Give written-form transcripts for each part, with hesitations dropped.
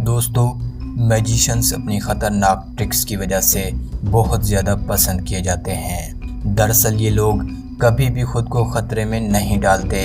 दोस्तों, मैजिशियंस अपनी ख़तरनाक ट्रिक्स की वजह से बहुत ज़्यादा पसंद किए जाते हैं। दरअसल ये लोग कभी भी खुद को ख़तरे में नहीं डालते,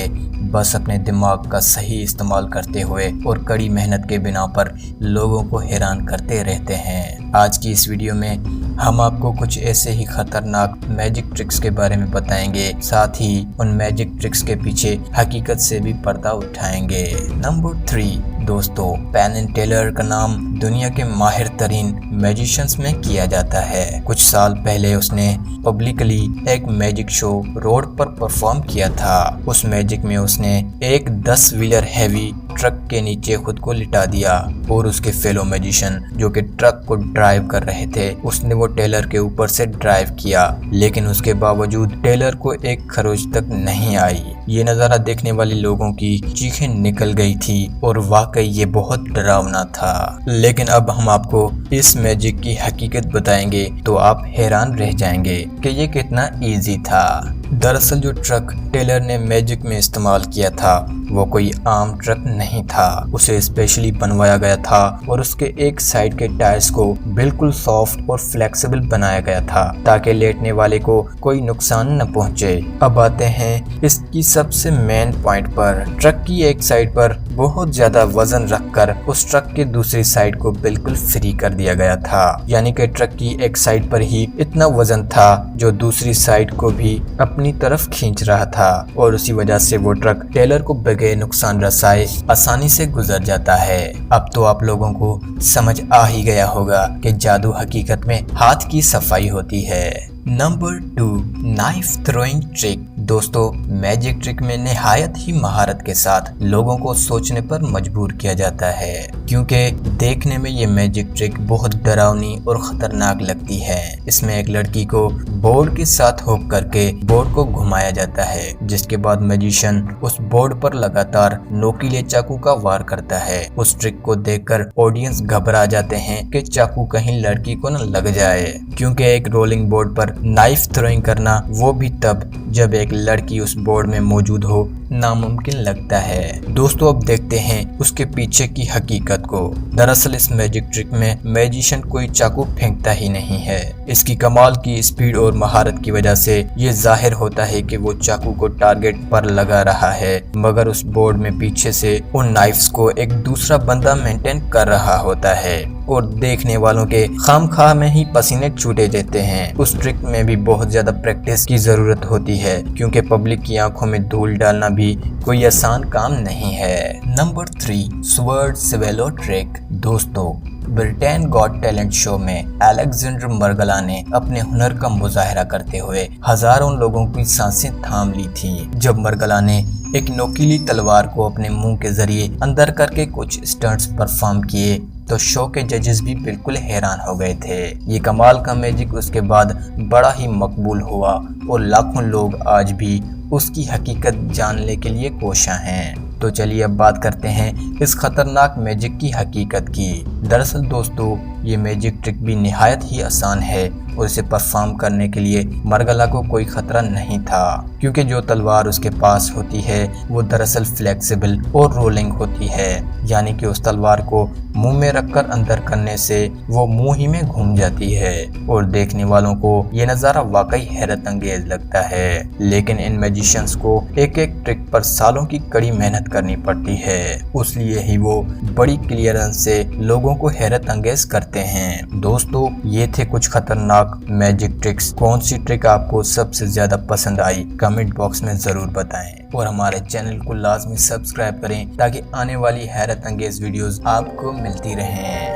बस अपने दिमाग का सही इस्तेमाल करते हुए और कड़ी मेहनत के बिना पर लोगों को हैरान करते रहते हैं। आज की इस वीडियो में हम आपको कुछ ऐसे ही खतरनाक मैजिक ट्रिक्स के बारे में बताएंगे, साथ ही उन मैजिक ट्रिक्स के पीछे हकीकत से भी पर्दा उठाएंगे। नंबर 3 दोस्तों, पेन एंड टेलर का नाम दुनिया के माहिर तरीन मैजिशियंस में किया जाता है। कुछ साल पहले उसने पब्लिकली एक मैजिक शो रोड पर परफॉर्म किया था। उस मैजिक में उसने एक 10 व्हीलर हैवी ट्रक के नीचे खुद को लिटा दिया और उसके फेलो मैजिशियन जो कि ट्रक को ड्राइव कर रहे थे, उसने वो टेलर के ऊपर से ड्राइव किया, लेकिन उसके बावजूद टेलर को एक खरोच तक नहीं आई। ये नज़ारा देखने वाले लोगों की चीखें निकल गई थी और वाकई ये बहुत डरावना था। लेकिन अब हम आपको इस मैजिक की हकीकत बताएंगे तो आप हैरान रह जाएंगे कि ये कितना इजी था। दरअसल जो ट्रक टेलर ने मैजिक में इस्तेमाल किया था वो कोई आम ट्रक नहीं था, उसे स्पेशली बनवाया गया था और उसके एक साइड के टायर्स को बिल्कुल सॉफ्ट और फ्लेक्सिबल बनाया गया था ताकि लेटने वाले को कोई नुकसान न पहुंचे। अब आते हैं इसकी सबसे मेन पॉइंट पर। ट्रक की एक साइड पर बहुत ज्यादा वजन रखकर उस ट्रक के दूसरी साइड को बिल्कुल फ्री कर दिया गया था, यानी कि ट्रक की एक साइड पर ही इतना वजन था जो दूसरी साइड को भी अपनी तरफ खींच रहा था और उसी वजह से वो ट्रक टेलर को बगैर नुकसान रसाए आसानी से गुजर जाता है। अब तो आप लोगों को समझ आ ही गया होगा कि जादू हकीकत में हाथ की सफाई होती है। Number 2 knife throwing trick. दोस्तों, मैजिक ट्रिक में निहायत ही महारत के साथ लोगों को सोचने पर मजबूर किया जाता है, क्योंकि देखने में ये मैजिक ट्रिक बहुत डरावनी और खतरनाक लगती है। इसमें एक लड़की को बोर्ड के साथ होक करके बोर्ड को घुमाया जाता है, जिसके बाद मैजिशियन उस बोर्ड पर लगातार नोकीले चाकू का वार करता है। उस ट्रिक को देखकर ऑडियंस घबरा जाते हैं कि चाकू कहीं लड़की को न लग जाए, क्योंकि एक रोलिंग बोर्ड पर नाइफ थ्रोइंग करना, वो भी तब जब एक लड़की उस बोर्ड में मौजूद हो, नामुमकिन लगता है। दोस्तों, अब देखते हैं उसके पीछे की हकीकत को। दरअसल इस मैजिक ट्रिक में मैजिशियन कोई चाकू फेंकता ही नहीं है। इसकी कमाल की स्पीड और महारत की वजह से ये जाहिर होता है कि वो चाकू को टारगेट पर लगा रहा है, मगर उस बोर्ड में पीछे से उन नाइफ्स को एक दूसरा बंदा मेंटेन कर रहा होता है और देखने वालों के खामखा में ही पसीने छूटे देते हैं। उस ट्रिक में भी बहुत ज्यादा प्रैक्टिस की जरूरत होती है, क्योंकि पब्लिक की आंखों में धूल डालना भी कोई आसान काम नहीं है। Number 3 sword swallow trick. दोस्तों, ब्रिटेन गॉट टैलेंट शो में अलेक्जेंडर मरगला ने अपने हुनर का मुजाहरा करते हुए हजारों लोगों की सांसें थाम ली थी। जब मरगला ने एक नोकीली तलवार को अपने मुंह के जरिए अंदर करके कुछ स्टंट्स परफॉर्म किए तो शो के जजेस भी बिल्कुल हैरान हो गए थे। ये कमाल का मैजिक उसके बाद बड़ा ही मकबूल हुआ और लाखों लोग आज भी उसकी हकीकत जानने के लिए कोशा हैं। तो चलिए अब बात करते हैं इस खतरनाक मैजिक की हकीकत की। दरअसल दोस्तों, ये मैजिक ट्रिक भी निहायत ही आसान है और इसे परफॉर्म करने के लिए मरगला को कोई खतरा नहीं था, क्योंकि जो तलवार उसके पास होती है वो दरअसल फ्लेक्सिबल और रोलिंग होती है, यानी कि उस तलवार को मुंह में रखकर अंदर करने से वो मुंह ही में घूम जाती है और देखने वालों को ये नज़ारा वाकई हैरत अंगेज लगता है। लेकिन इन मैजिशियंस को एक एक ट्रिक पर सालों की कड़ी मेहनत करनी पड़ती है, इसलिए ही वो बड़ी क्लियरेंस से लोगों को हैरत अंगेज करते हैं। दोस्तों, ये थे कुछ खतरनाक मैजिक ट्रिक्स। कौन सी ट्रिक आपको सबसे ज्यादा पसंद आई कमेंट बॉक्स में जरूर बताएं और हमारे चैनल को लाजमी सब्सक्राइब करें ताकि आने वाली हैरत अंगेज वीडियोस आपको मिलती रहें।